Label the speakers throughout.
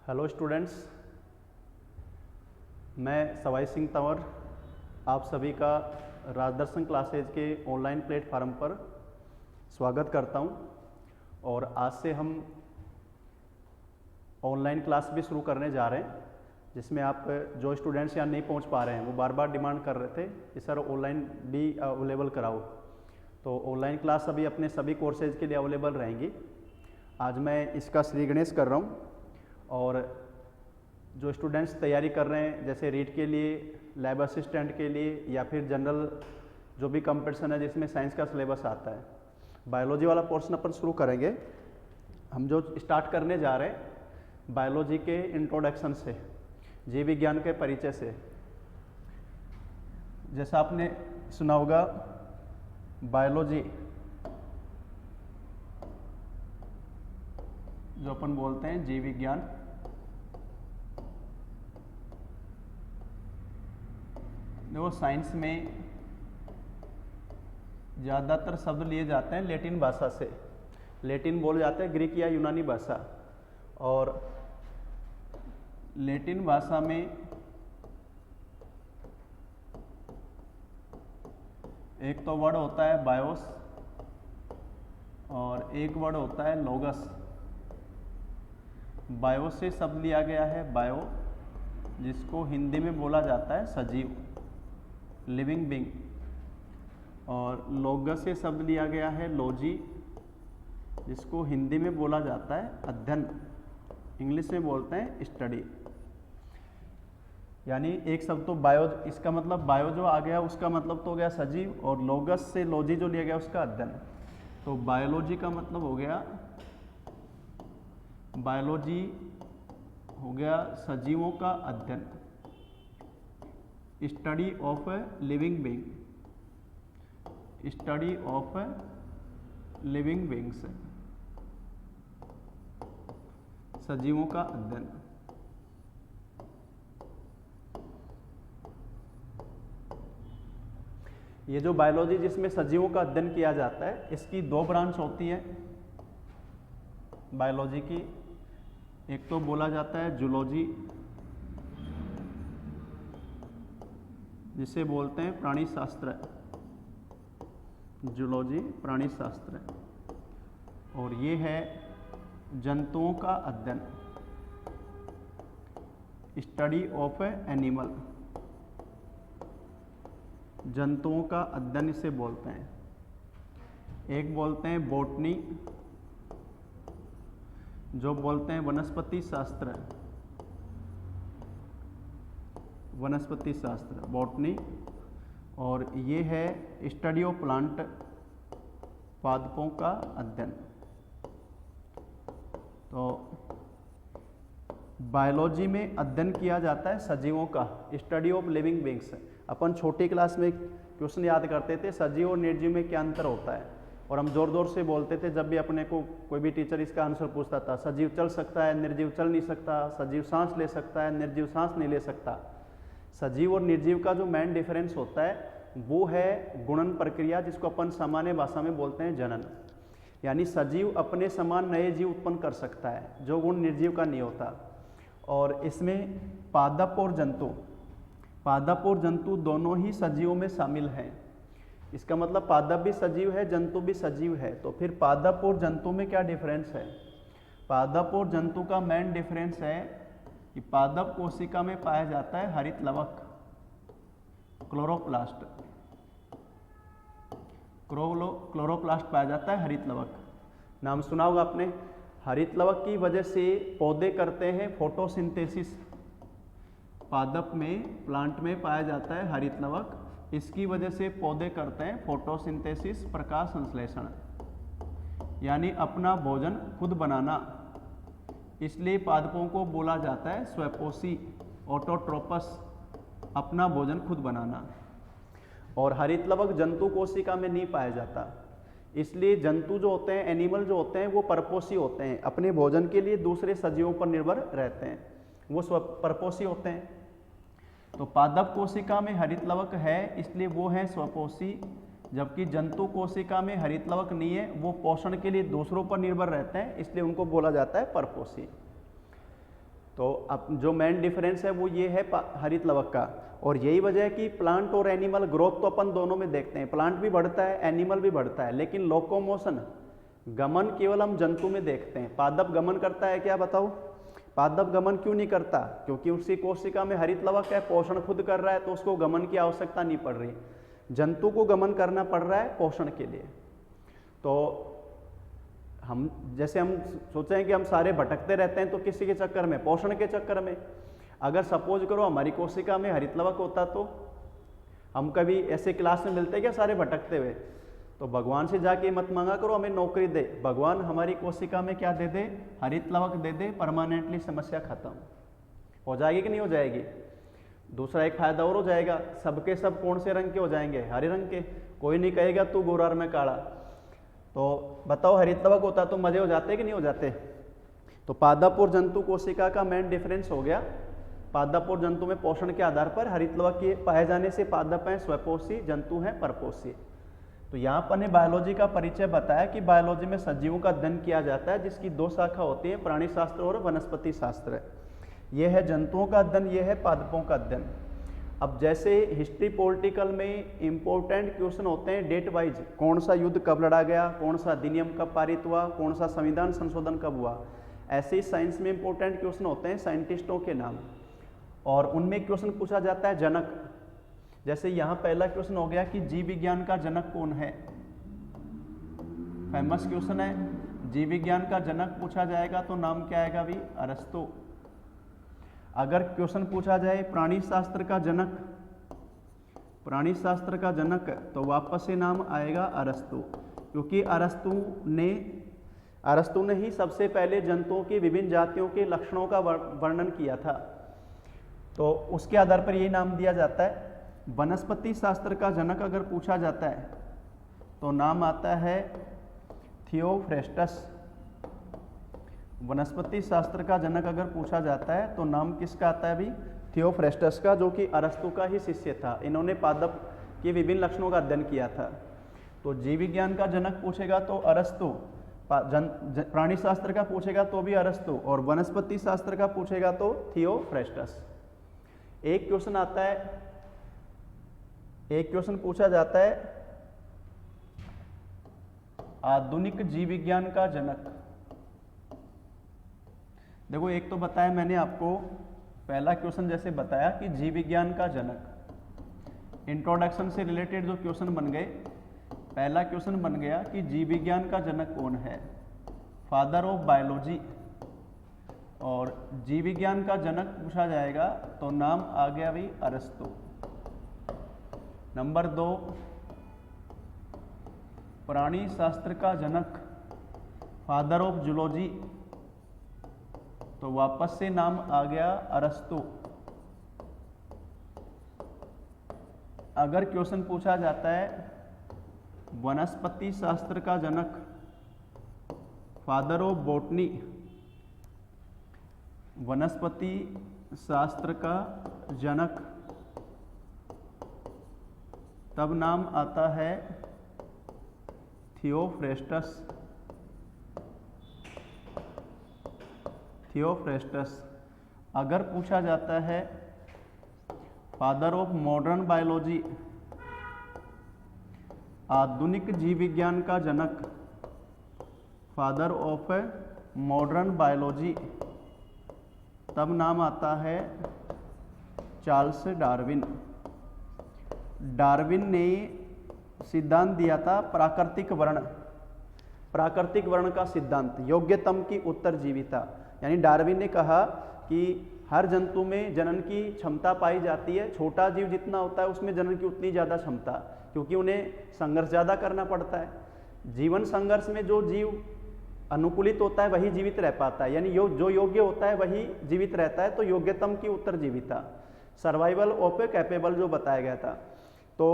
Speaker 1: Hello students, मैं सवाई सिंह तंवर आप सभी का राजदर्शन क्लासेज के ऑनलाइन प्लेटफार्म पर स्वागत करता हूं। और आज से हम ऑनलाइन क्लास भी शुरू करने जा रहे हैं, जिसमें आप जो स्टूडेंट्स यहाँ नहीं पहुंच पा रहे हैं वो बार बार डिमांड कर रहे थे कि सर ऑनलाइन भी अवेलेबल कराओ। तो ऑनलाइन क्लास अभी अपने सभी कोर्सेज के लिए अवेलेबल रहेंगी। आज मैं इसका श्री गणेश कर रहा हूँ और जो स्टूडेंट्स तैयारी कर रहे हैं जैसे रीट के लिए, लैब असिस्टेंट के लिए या फिर जनरल जो भी कंपटीशन है जिसमें साइंस का सिलेबस आता है, बायोलॉजी वाला पोर्शन अपन शुरू करेंगे। हम जो स्टार्ट करने जा रहे हैं बायोलॉजी के इंट्रोडक्शन से, जीव विज्ञान के परिचय से। जैसा आपने सुना होगा बायोलॉजी जो अपन बोलते हैं जीव विज्ञान, वो साइंस में ज़्यादातर शब्द लिए जाते हैं लैटिन भाषा से। लैटिन बोले जाते हैं ग्रीक या यूनानी भाषा, और लैटिन भाषा में एक तो वर्ड होता है बायोस और एक वर्ड होता है लोगस। बायो से शब्द लिया गया है बायो, जिसको हिंदी में बोला जाता है सजीव, लिविंग बीइंग, और लोगस से शब्द लिया गया है लॉजी, जिसको हिंदी में बोला जाता है अध्ययन, इंग्लिश में बोलते हैं स्टडी। यानी एक शब्द तो बायो, इसका मतलब बायो जो आ गया उसका मतलब तो हो गया सजीव, और लोगस से लॉजी जो लिया गया उसका अध्ययन। तो बायोलॉजी का मतलब हो गया, बायोलॉजी हो गया सजीवों का अध्ययन, study of living being, study of living beings, सजीवों का अध्ययन। ये जो बायोलॉजी जिसमें सजीवों का अध्ययन किया जाता है, इसकी दो ब्रांच होती है बायोलॉजी की। एक तो बोला जाता है जूलॉजी, जिसे बोलते हैं प्राणी शास्त्र, जूलॉजी प्राणी शास्त्र, और ये है जंतुओं का अध्ययन, स्टडी ऑफ एनिमल, जंतुओं का अध्ययन इसे बोलते हैं। एक बोलते हैं बॉटनी, जो बोलते हैं वनस्पति शास्त्र, वनस्पति शास्त्र बॉटनी, और ये है स्टडी ऑफ प्लांट, पादपों का अध्ययन। तो बायोलॉजी में अध्ययन किया जाता है सजीवों का, स्टडी ऑफ लिविंग बीइंग्स। अपन छोटी क्लास में क्वेश्चन याद करते थे सजीव और निर्जीव में क्या अंतर होता है, और हम जोर जोर से बोलते थे जब भी अपने को कोई भी टीचर इसका आंसर पूछता था। सजीव चल सकता है, निर्जीव चल नहीं सकता, सजीव सांस ले सकता है, निर्जीव सांस नहीं ले सकता। सजीव और निर्जीव का जो मेन डिफरेंस होता है वो है गुणन प्रक्रिया, जिसको अपन सामान्य भाषा में बोलते हैं जनन। यानी सजीव अपने समान नए जीव उत्पन्न कर सकता है, जो गुण निर्जीव का नहीं होता। और इसमें पादप और जंतु, पादप और जंतु दोनों ही सजीवों में शामिल हैं। इसका मतलब पादप भी सजीव है, जंतु भी सजीव है। तो फिर पादप और जंतु में क्या डिफरेंस है? पादप और जंतु का मेन डिफरेंस है कि पादप कोशिका में पाया जाता है हरित लवक, क्लोरोप्लास्ट, क्लोरोप्लास्ट पाया जाता है हरित लवक। नाम सुना होगा आपने। हरित लवक की वजह से पौधे करते हैं फोटोसिंथेसिस। पादप में, प्लांट में पाया जाता है हरित लवक, इसकी वजह से पौधे करते हैं फोटोसिंथेसिस, प्रकाश संश्लेषण, यानी अपना भोजन खुद बनाना। इसलिए पादपों को बोला जाता है स्वपोषी, ऑटोट्रोपस, अपना भोजन खुद बनाना। और हरित लवक जंतु कोशिका में नहीं पाया जाता, इसलिए जंतु जो होते हैं, एनिमल जो होते हैं, वो परपोषी होते हैं, अपने भोजन के लिए दूसरे सजीवों पर निर्भर रहते हैं, वो स्वपरपोषी होते हैं। तो पादप कोशिका में हरित लवक है, इसलिए वो है स्वपोषी, जबकि जंतु कोशिका में हरित लवक नहीं है, वो पोषण के लिए दूसरों पर निर्भर रहते हैं, इसलिए उनको बोला जाता है परपोषी। तो अब जो मेन डिफरेंस है वो ये है हरित लवक का, और यही वजह है कि प्लांट और एनिमल ग्रोथ तो अपन दोनों में देखते हैं, प्लांट भी बढ़ता है एनिमल भी बढ़ता है, लेकिन लोकोमोशन गमन केवल हम जंतु में देखते हैं। पादप गमन करता है क्या, बताओ? पादप गमन क्यों नहीं करता? क्योंकि उसकी कोशिका में हरित लवक है, पोषण खुद कर रहा है, तो उसको गमन की आवश्यकता नहीं पड़ रही। जंतु को गमन करना पड़ रहा है पोषण के लिए। तो हम जैसे हम सोचें कि हम सारे भटकते रहते हैं तो किसी के चक्कर में, पोषण के चक्कर में। अगर सपोज करो हमारी कोशिका में हरित लवक होता तो हम कभी ऐसे क्लास में मिलते क्या सारे भटकते हुए? तो भगवान से जाके मत मांगा करो हमें नौकरी दे, भगवान हमारी कोशिका में क्या दे दे? हरित लवक दे दे, परमानेंटली समस्या खत्म हो जाएगी कि नहीं हो जाएगी? दूसरा एक फायदा और हो जाएगा, सबके सब कौन से रंग के हो जाएंगे? हरे रंग के। कोई नहीं कहेगा तू गोरा और मैं काला। तो बताओ हरित लवक होता तो मजे हो जाते कि नहीं हो जाते? तो पादप और जंतु कोशिका का मेन डिफरेंस हो गया, पादप और जंतु में पोषण के आधार पर हरित लवक के पाए जाने से पादप हैं स्वपोषी, जंतु हैं परपोषी। तो यहाँ पर ने बायोलॉजी का परिचय बताया कि बायोलॉजी में सजीवों का अध्ययन किया जाता है, जिसकी दो शाखा होती है, प्राणी शास्त्र और वनस्पति शास्त्र। ये है जंतुओं का अध्ययन, ये है पादपों का अध्ययन। अब जैसे हिस्ट्री पॉलिटिकल में इंपॉर्टेंट क्वेश्चन होते हैं डेट वाइज, कौन सा युद्ध कब लड़ा गया, कौन सा अधिनियम कब पारित हुआ, कौन सा संविधान संशोधन कब हुआ, ऐसे ही साइंस में इंपॉर्टेंट क्वेश्चन होते हैं साइंटिस्टों के नाम, और उनमें क्वेश्चन पूछा जाता है जनक। जैसे यहाँ पहला क्वेश्चन हो गया कि जीव विज्ञान का जनक कौन है? फेमस क्वेश्चन है, जीव विज्ञान का जनक पूछा जाएगा तो नाम क्या आएगा भी? अरस्तु। अगर क्वेश्चन पूछा जाए प्राणी शास्त्र का जनक, प्राणी शास्त्र का जनक, तो वापस से नाम आएगा अरस्तु, क्योंकि अरस्तु ने ही सबसे पहले जंतुओं की विभिन्न जातियों के लक्षणों का वर्णन किया था, तो उसके आधार पर यही नाम दिया जाता है। वनस्पति शास्त्र का जनक अगर पूछा जाता है तो नाम आता है थियोफ्रेस्टस। वनस्पति शास्त्र का जनक अगर पूछा जाता है तो नाम किसका आता है भी? थियोफ्रेस्टस का, जो कि अरस्तु का ही शिष्य था। इन्होंने पादप के विभिन्न लक्षणों का अध्ययन किया था। तो जीव विज्ञान का जनक पूछेगा तो अरस्तु, प्राणी शास्त्र का पूछेगा तो भी अरस्तु, और वनस्पति शास्त्र का पूछेगा तो थियोफ्रेस्टस। एक क्वेश्चन आता है, एक क्वेश्चन पूछा जाता है आधुनिक जीव विज्ञान का जनक। देखो एक तो बताया मैंने आपको, पहला क्वेश्चन जैसे बताया कि जीव विज्ञान का जनक, इंट्रोडक्शन से रिलेटेड जो क्वेश्चन बन गए, पहला क्वेश्चन बन गया कि जीव विज्ञान का जनक कौन है? Father of biology. और जीव विज्ञान का जनक पूछा जाएगा तो नाम आ गया भी अरस्तु। नंबर 2, प्राणी शास्त्र का जनक, फादर ऑफ जूलॉजी, तो वापस से नाम आ गया अरस्तु। अगर क्वेश्चन पूछा जाता है वनस्पति शास्त्र का जनक, फादर ऑफ बॉटनी, वनस्पति शास्त्र का जनक, तब नाम आता है थियोफ्रेस्टस। थियोफ्रेस्टस। अगर पूछा जाता है फादर ऑफ मॉडर्न बायोलॉजी, आधुनिक जीव विज्ञान का जनक, फादर ऑफ मॉडर्न बायोलॉजी, तब नाम आता है चार्ल्स डार्विन। डार्विन ने सिद्धांत दिया था प्राकृतिक वर्ण, प्राकृतिक वर्ण का सिद्धांत, योग्यतम की उत्तरजीविता। यानी डार्विन ने कहा कि हर जंतु में जनन की क्षमता पाई जाती है, छोटा जीव जितना होता है उसमें जनन की उतनी ज़्यादा क्षमता, क्योंकि उन्हें संघर्ष ज़्यादा करना पड़ता है। जीवन संघर्ष में जो जीव अनुकूलित होता है वही जीवित रह पाता है, यानी जो योग्य होता है वही जीवित रहता है। तो योग्यतम की उत्तरजीविता, सर्वाइवल ऑफ ए कैपेबल जो बताया गया था। तो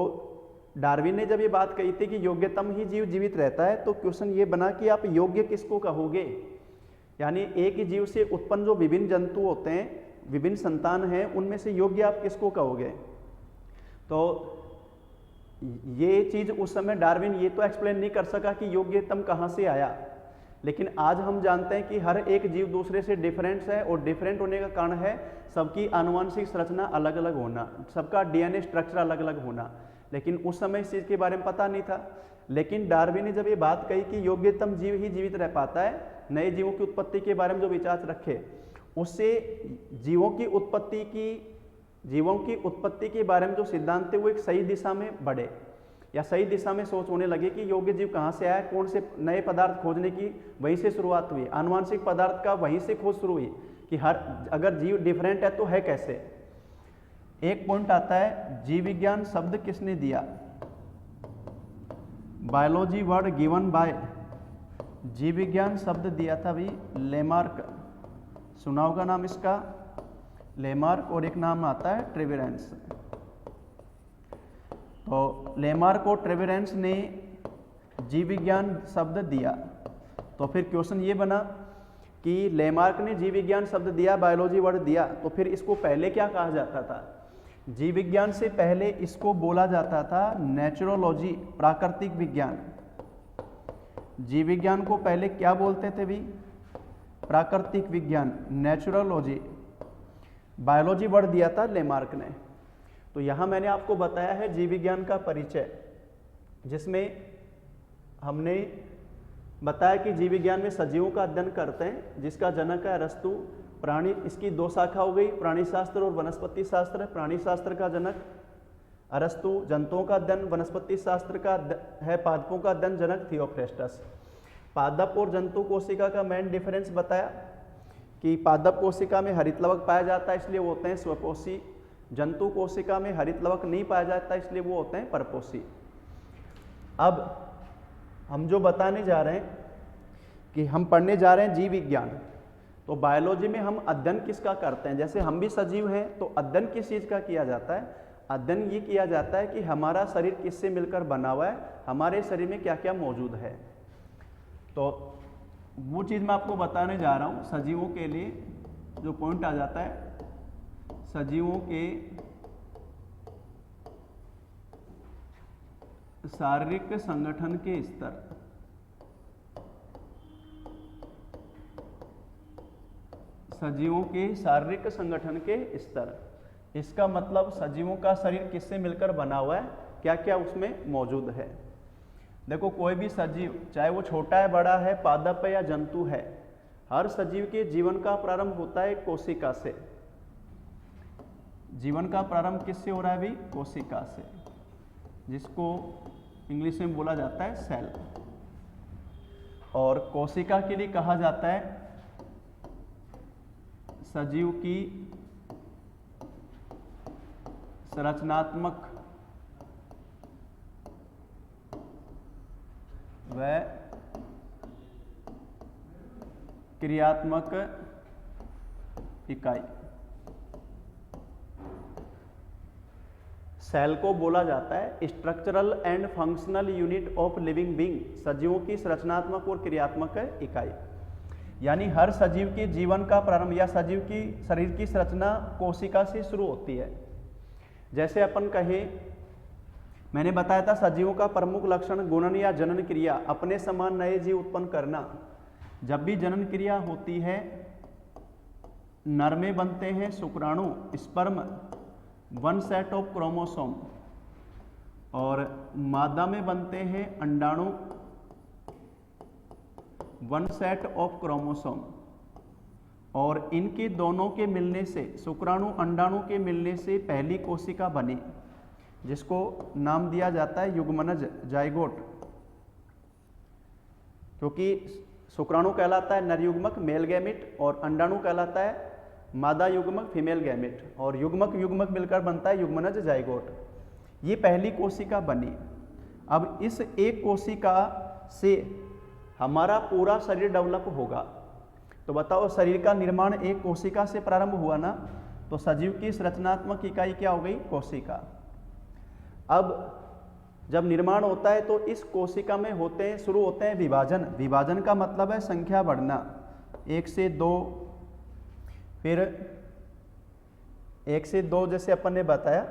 Speaker 1: डार्विन ने जब ये बात कही थी कि योग्यतम ही जीव जीवित रहता है, तो क्वेश्चन ये बना कि आप योग्य किसको कहोगे? यानी एक ही जीव से उत्पन्न जो विभिन्न जंतु होते हैं, विभिन्न संतान हैं, उनमें से योग्य आप किसको कहोगे? तो ये चीज़ उस समय डार्विन ये तो एक्सप्लेन नहीं कर सका कि योग्यतम कहाँ से आया, लेकिन आज हम जानते हैं कि हर एक जीव दूसरे से डिफरेंट है, और डिफरेंट होने का कारण है सबकी आनुवंशिक संरचना अलग अलग होना, सबका डीएनए स्ट्रक्चर अलग अलग होना। लेकिन उस समय इस चीज़ के बारे में पता नहीं था। लेकिन डार्विन ने जब ये बात कही कि योग्यतम जीव ही जीवित रह पाता है, नए जीवों की उत्पत्ति के बारे में जो विचार रखे, उससे जीवों की उत्पत्ति के बारे में जो सिद्धांत थे वो एक सही दिशा में बढ़े, या सही दिशा में सोच होने लगे कि योग्य जीव कहाँ से आया, कौन से नए पदार्थ खोजने की वहीं से शुरुआत हुई, आनुवांशिक पदार्थ का वहीं से खोज शुरू हुई कि अगर जीव डिफरेंट है तो है कैसे। एक पॉइंट आता है, जीव विज्ञान शब्द किसने दिया? बायोलॉजी वर्ड गिवन बाय, जीव विज्ञान शब्द दिया था भी लेमार्क, सुना होगा नाम इसका, लेमार्क, और एक नाम आता है ट्रेवेरेंस। तो लेमार्क और ट्रेवेरेंस ने जीव विज्ञान शब्द दिया। तो फिर क्वेश्चन ये बना कि लेमार्क ने जीव विज्ञान शब्द दिया, बायोलॉजी वर्ड दिया, तो फिर इसको पहले क्या कहा जाता था? जीव विज्ञान से पहले इसको बोला जाता था नेचुरोलॉजी, प्राकृतिक विज्ञान। जीव विज्ञान को पहले क्या बोलते थे भी? प्राकृतिक विज्ञान, नेचुरोलॉजी। बायोलॉजी वर्ड दिया था लेमार्क ने। तो यहाँ मैंने आपको बताया है जीव विज्ञान का परिचय, जिसमें हमने बताया कि जीव विज्ञान में सजीवों का अध्ययन करते हैं, जिसका जनक है अरस्तु। प्राणी, इसकी दो शाखा हो गई, प्राणी शास्त्र और वनस्पति शास्त्र। प्राणी शास्त्र का जनक अरस्तु, जंतुओं का अध्ययन वनस्पति शास्त्र का है, पादपों का अध्ययन जनक थियोफ्रेस्टस। पादप और जंतु कोशिका का मेन डिफरेंस बताया कि पादप कोशिका में हरित लवक पाया जाता है, इसलिए वो होते हैं स्वपोषी। जंतु कोशिका में हरित लवक नहीं पाया जाता, इसलिए वो होते हैं परपोषी। अब हम जो बताने जा रहे हैं कि हम पढ़ने जा रहे हैं जीव विज्ञान, तो बायोलॉजी में हम अध्ययन किसका करते हैं? जैसे हम भी सजीव हैं, तो अध्ययन किस चीज़ का किया जाता है? अध्ययन ये किया जाता है कि हमारा शरीर किससे मिलकर बना हुआ है, हमारे शरीर में क्या क्या मौजूद है। तो वो चीज़ मैं आपको बताने जा रहा हूँ। सजीवों के लिए जो पॉइंट आ जाता है, सजीवों के शारीरिक संगठन के स्तर। सजीवों के शारीरिक संगठन के स्तर, इसका मतलब सजीवों का शरीर किससे मिलकर बना हुआ है, क्या क्या उसमें मौजूद है। देखो, कोई भी सजीव, चाहे वो छोटा है, बड़ा है, पादप है या जंतु है, हर सजीव के जीवन का प्रारंभ होता है कोशिका से। जीवन का प्रारंभ किससे हो रहा है भी? कोशिका से, जिसको इंग्लिश में बोला जाता है सेल। और कोशिका के लिए कहा जाता है सजीव की संरचनात्मक व क्रियात्मक इकाई। सेल को बोला जाता है structural and functional unit of living being, सजीवों की संरचनात्मक और क्रियात्मक इकाई। यानी हर सजीव के जीवन का प्रारंभ या सजीव की शरीर की संरचना कोशिका से शुरू होती है। जैसे अपन कहें, मैंने बताया था सजीवों का प्रमुख लक्षण गुणन या जनन क्रिया, अपने समान नए जीव उत्पन्न करना। जब भी जनन क्रिया होती है, नर में बनते हैं शुक्राणु, sperm, one set of chromosome, और मादा में बनते हैं अंडाणु, वन सेट ऑफ क्रोमोसोम। और इनके दोनों के मिलने से, शुक्राणु अंडाणु के मिलने से पहली कोशिका बनी, जिसको नाम दिया जाता है युग्मनज, जाइगोट। क्योंकि शुक्राणु कहलाता है नर युग्मक, मेल गैमेट, और अंडाणु कहलाता है मादा युग्मक, फीमेल गैमेट, और युग्मक मिलकर बनता है युग्मनज, जाइगोट। ये पहली कोशिका बनी। अब इस एक कोशिका से हमारा पूरा शरीर डेवलप होगा। तो बताओ, शरीर का निर्माण एक कोशिका से प्रारंभ हुआ ना, तो सजीव की संरचनात्मक इकाई क्या हो गई? कोशिका। अब जब निर्माण होता है तो इस कोशिका में शुरू होते हैं विभाजन। विभाजन का मतलब है संख्या बढ़ना, 1 से 2, फिर 1 से 2 जैसे अपन ने बताया,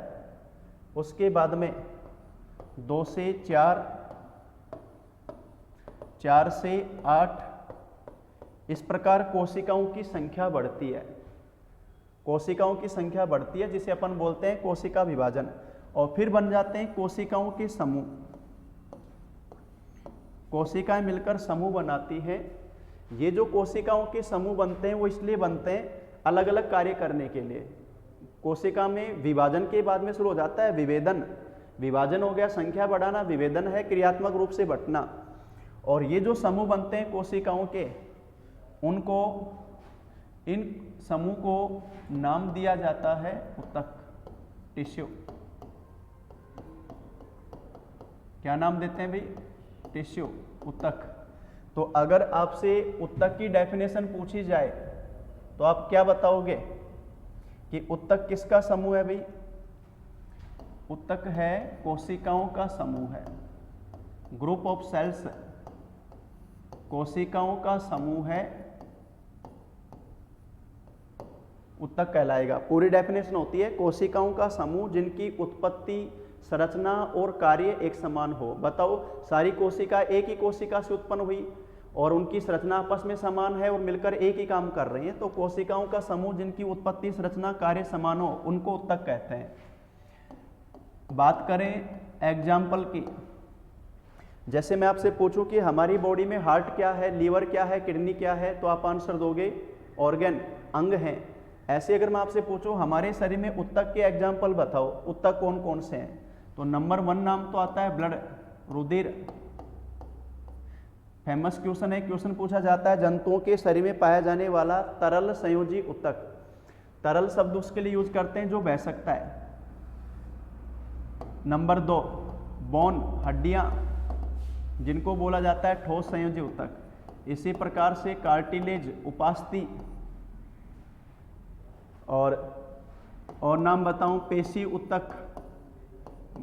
Speaker 1: उसके बाद में 2 से 4, 4 से 8, इस प्रकार कोशिकाओं की संख्या बढ़ती है, कोशिकाओं की संख्या बढ़ती है जिसे अपन बोलते हैं कोशिका विभाजन। और फिर बन जाते हैं कोशिकाओं के समूह। कोशिकाएं मिलकर समूह बनाती हैं। ये जो कोशिकाओं के समूह बनते हैं वो इसलिए बनते हैं अलग अलग कार्य करने के लिए। कोशिका में विभाजन के बाद में शुरू हो जाता है विभेदन। विभाजन हो गया संख्या बढ़ाना, विभेदन है क्रियात्मक रूप से बंटना। और ये जो समूह बनते हैं कोशिकाओं के, उनको, इन समूह को नाम दिया जाता है ऊतक, टिश्यू। क्या नाम देते हैं भाई? टिश्यू, ऊतक। तो अगर आपसे ऊतक की डेफिनेशन पूछी जाए तो आप क्या बताओगे कि ऊतक किसका समूह है भाई? ऊतक है कोशिकाओं का समूह है, ग्रुप ऑफ सेल्स, कोशिकाओं का समूह है, ऊतक कहलाएगा। पूरी डेफिनेशन होती है कोशिकाओं का समूह जिनकी उत्पत्ति, संरचना और कार्य एक समान हो। बताओ, सारी कोशिका एक ही कोशिका से उत्पन्न हुई और उनकी संरचना आपस में समान है और मिलकर एक ही काम कर रही हैं, तो कोशिकाओं का समूह जिनकी उत्पत्ति, संरचना, कार्य समान हो उनको ऊतक कहते हैं। बात करें एग्जाम्पल की, जैसे मैं आपसे पूछूं कि हमारी बॉडी में हार्ट क्या है, लीवर क्या है, किडनी क्या है, तो आप आंसर दोगे ऑर्गन, अंग हैं। ऐसे अगर मैं आपसे पूछूं हमारे शरीर में ऊतक के एग्जाम्पल बताओ, ऊतक कौन कौन से हैं, तो नंबर 1 नाम तो आता है ब्लड, रुधिर। फेमस क्वेश्चन है, क्वेश्चन पूछा जाता है जंतुओं के शरीर में पाया जाने वाला तरल संयोजी ऊतक। तरल शब्द उसके लिए यूज करते हैं जो बह सकता है। नंबर 2 बोन, हड्डियां, जिनको बोला जाता है ठोस संयोजी ऊतक। इसी प्रकार से कार्टिलेज, उपास्थि। और नाम बताऊं, पेशी ऊतक,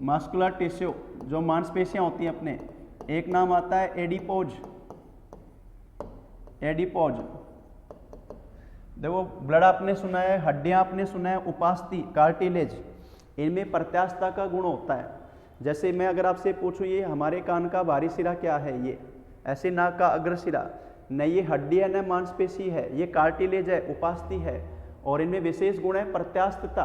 Speaker 1: मस्कुलर टिश्यू, जो मांसपेशियां होती हैं अपने। एक नाम आता है एडिपोज, एडिपोज। देखो, ब्लड आपने सुना है, हड्डियां आपने सुना है, उपास्थि, कार्टिलेज, इनमें प्रत्यास्थता का गुण होता है। जैसे मैं अगर आपसे पूछूं ये हमारे कान का बाहरी सिरा क्या है, ये ऐसे नाक का अग्रसिरा, न ये हड्डी है न मांसपेशी है, ये कार्टिलेज है, उपास्थि है। और इनमें विशेष गुण है प्रत्यास्थता।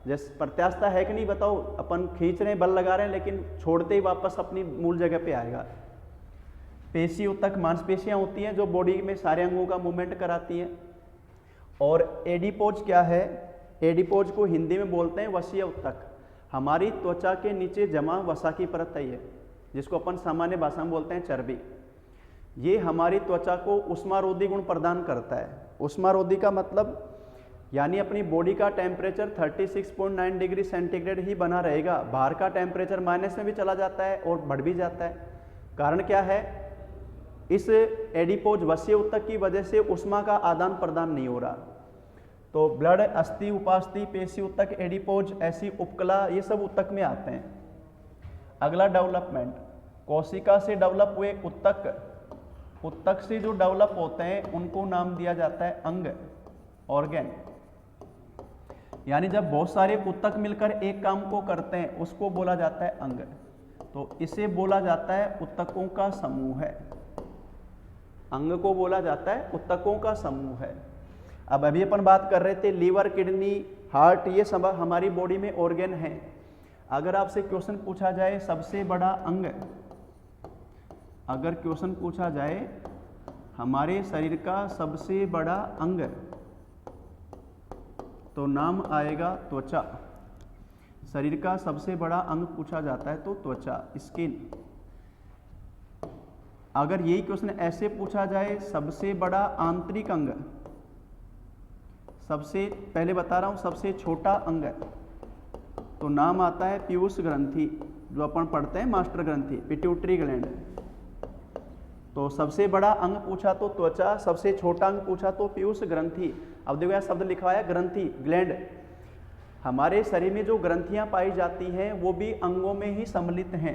Speaker 1: जैसे प्रत्यास्थता है कि नहीं बताओ, अपन खींच रहे हैं, बल लगा रहे हैं, लेकिन छोड़ते ही वापस अपनी मूल जगह पे आएगा। पेशी ऊतक, मांसपेशियां होती हैं जो बॉडी में सारे अंगों का मूवमेंट कराती हैं। और एडिपोज क्या है? एडिपोज को हिंदी में बोलते हैं वसीय ऊतक। हमारी त्वचा के नीचे जमा वसा की परत है ये, जिसको अपन सामान्य भाषा में बोलते हैं चर्बी। ये हमारी त्वचा को उष्मारोधी गुण प्रदान करता है। उष्मारोधी का मतलब यानी अपनी बॉडी का टेम्परेचर 36.9 डिग्री सेंटीग्रेड ही बना रहेगा, बाहर का टेम्परेचर माइनस में भी चला जाता है और बढ़ भी जाता है। कारण क्या है? इस एडिपोज वसीय ऊतक की वजह से उष्मा का आदान प्रदान नहीं हो रहा। तो ब्लड, अस्थि, उपास्थि, पेशी ऊतक, एडिपोज, ऐसी उपकला, ये सब ऊतक में आते हैं। अगला डेवलपमेंट, कोशिका से डेवलप हुए ऊतक, ऊतक से जो डेवलप होते हैं उनको नाम दिया जाता है अंग, ऑर्गन। यानी जब बहुत सारे ऊतक मिलकर एक काम को करते हैं उसको बोला जाता है अंग। तो इसे बोला जाता है ऊतकों का समूह है। अंग को बोला जाता है ऊतकों का समूह है। अब अभी अपन बात कर रहे थे लीवर, किडनी, हार्ट, ये सब हमारी बॉडी में ऑर्गन हैं। अगर आपसे क्वेश्चन पूछा जाए सबसे बड़ा अंग, अगर क्वेश्चन पूछा जाए हमारे शरीर का सबसे बड़ा अंग, तो नाम आएगा त्वचा। शरीर का सबसे बड़ा अंग पूछा जाता है तो त्वचा, स्किन। अगर यही क्वेश्चन ऐसे पूछा जाए सबसे बड़ा आंतरिक अंग, सबसे पहले बता रहा हूं सबसे छोटा अंग, तो नाम आता है पीयूष ग्रंथि, जो अपन पढ़ते हैं मास्टर ग्रंथि, पिट्यूटरी ग्लैंड। तो सबसे बड़ा अंग पूछा तो त्वचा, सबसे छोटा अंग पूछा तो पीयूष ग्रंथि। अब देखो यहाँ शब्द लिखा है ग्रंथि, ग्लैंड। हमारे शरीर में जो ग्रंथियां पाई जाती हैं वो भी अंगों में ही सम्मिलित हैं।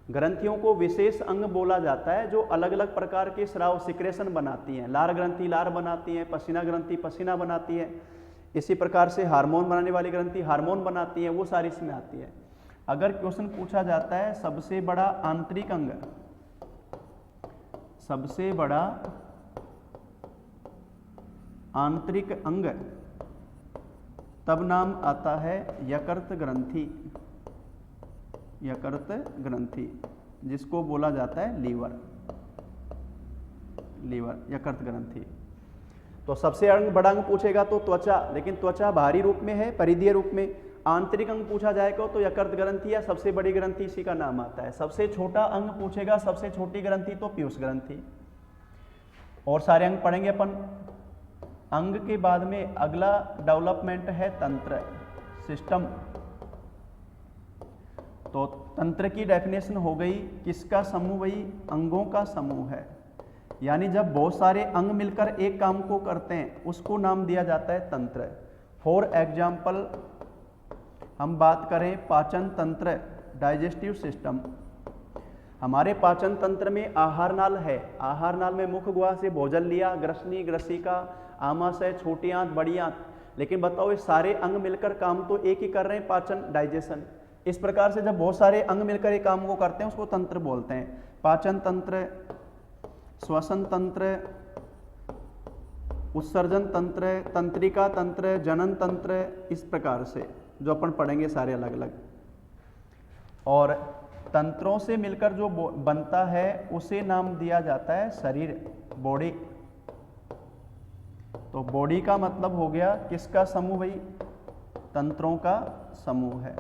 Speaker 1: ग्रंथियों को विशेष अंग बोला जाता है जो अलग अलग प्रकार के स्राव, सिक्रेशन बनाती हैं। लार ग्रंथि लार बनाती हैं, पसीना ग्रंथि पसीना बनाती है, इसी प्रकार से हार्मोन बनाने वाली ग्रंथि हार्मोन बनाती है, वो सारी इसमें आती है। अगर क्वेश्चन पूछा जाता है सबसे बड़ा आंतरिक अंग, सबसे बड़ा आंतरिक अंग तब नाम आता है यकृत ग्रंथि, यकृत ग्रंथि, जिसको बोला जाता है लीवर, लीवर यकृत ग्रंथि। तो सबसे बड़ा अंग पूछेगा तो त्वचा, लेकिन त्वचा बाहरी रूप में है, परिधीय रूप में। आंतरिक अंग पूछा जाएगा तो यकृत ग्रंथि या सबसे बड़ी ग्रंथि, इसी का नाम आता है। सबसे छोटा अंग पूछेगा, सबसे छोटी ग्रंथि तो पीयूष ग्रंथि। और सारे अंग पढ़ेंगे अपन। अंग के बाद में अगला डेवलपमेंट है तंत्र, सिस्टम। तो तंत्र की डेफिनेशन हो गई किसका समूह? वही अंगों का समूह है। यानी जब बहुत सारे अंग मिलकर एक काम को करते हैं उसको नाम दिया जाता है तंत्र। फॉर एग्जाम्पल हम बात करें पाचन तंत्र, डाइजेस्टिव सिस्टम। हमारे पाचन तंत्र में आहार नाल है। आहार नाल में मुख गुहा से भोजन लिया, ग्रसनी, ग्रसिका, आमाशय, छोटी आंत, बड़ी आंत। लेकिन बताओ ये सारे अंग मिलकर काम तो एक ही कर रहे हैं, पाचन, डाइजेशन। इस प्रकार से जब बहुत सारे अंग मिलकर एक काम को करते हैं उसको तंत्र बोलते हैं। पाचन तंत्र, श्वसन तंत्र, उत्सर्जन तंत्र, तंत्रिका तंत्र, जनन तंत्र, इस प्रकार से जो अपन पढ़ेंगे सारे अलग अलग। और तंत्रों से मिलकर जो बनता है उसे नाम दिया जाता है शरीर, बॉडी। तो बॉडी का मतलब हो गया किसका समूह? भाई तंत्रों का समूह है,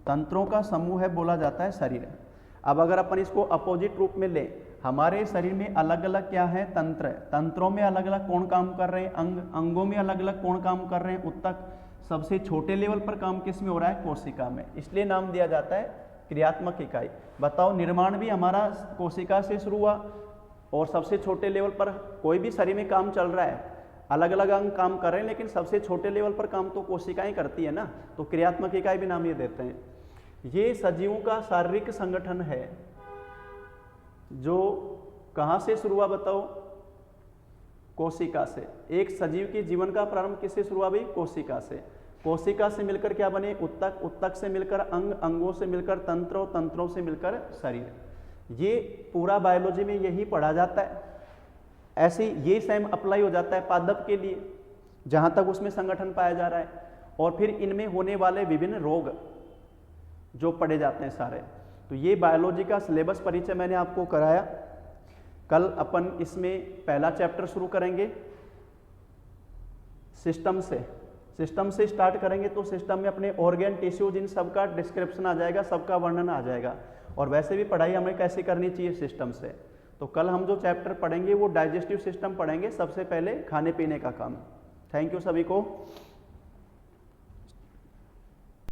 Speaker 1: तंत्रों का समूह है, बोला जाता है शरीर। अब अगर अपन इसको अपोजिट रूप में ले, हमारे शरीर में अलग अलग क्या है? तंत्र। तंत्रों में अलग अलग कौन काम कर रहे हैं? अंग। अंगों में अलग अलग कौन काम कर रहे हैं? ऊतक। सबसे छोटे लेवल पर काम किस में हो रहा है? कोशिका में। इसलिए नाम दिया जाता है क्रियात्मक इकाई। बताओ निर्माण भी हमारा कोशिका से शुरू हुआ, और सबसे छोटे लेवल पर कोई भी शरीर में काम चल रहा है, अलग अलग अंग काम कर रहे हैं, लेकिन सबसे छोटे लेवल पर काम तो कोशिकाएं करती है ना। तो क्रियात्मक इकाई भी नाम ये देते हैं। ये सजीवों का शारीरिक संगठन है जो कहाँ से शुरू हुआ? बताओ, कोशिका से। एक सजीव के जीवन का प्रारंभ किससे शुरू हुआ भाई? कोशिका से। कोशिका से मिलकर क्या बने? ऊतक, ऊतक से मिलकर अंग, अंगों से मिलकर तंत्र, और तंत्रों से मिलकर शरीर। ये पूरा बायोलॉजी में यही पढ़ा जाता है। ऐसे ये सेम अप्लाई हो जाता है पादप के लिए, जहां तक उसमें संगठन पाया जा रहा है। और फिर इनमें होने वाले विभिन्न रोग जो पढ़े जाते हैं सारे। तो ये बायोलॉजी का सिलेबस परिचय मैंने आपको कराया। कल अपन इसमें पहला चैप्टर शुरू करेंगे सिस्टम से। सिस्टम से स्टार्ट करेंगे तो सिस्टम में अपने ऑर्गन, टिश्यूज, इन सबका डिस्क्रिप्शन आ जाएगा, सबका वर्णन आ जाएगा। और वैसे भी पढ़ाई हमें कैसे करनी चाहिए सिस्टम से। तो कल हम जो चैप्टर पढ़ेंगे वो डाइजेस्टिव सिस्टम पढ़ेंगे, सबसे पहले खाने पीने का काम। थैंक यू सभी को।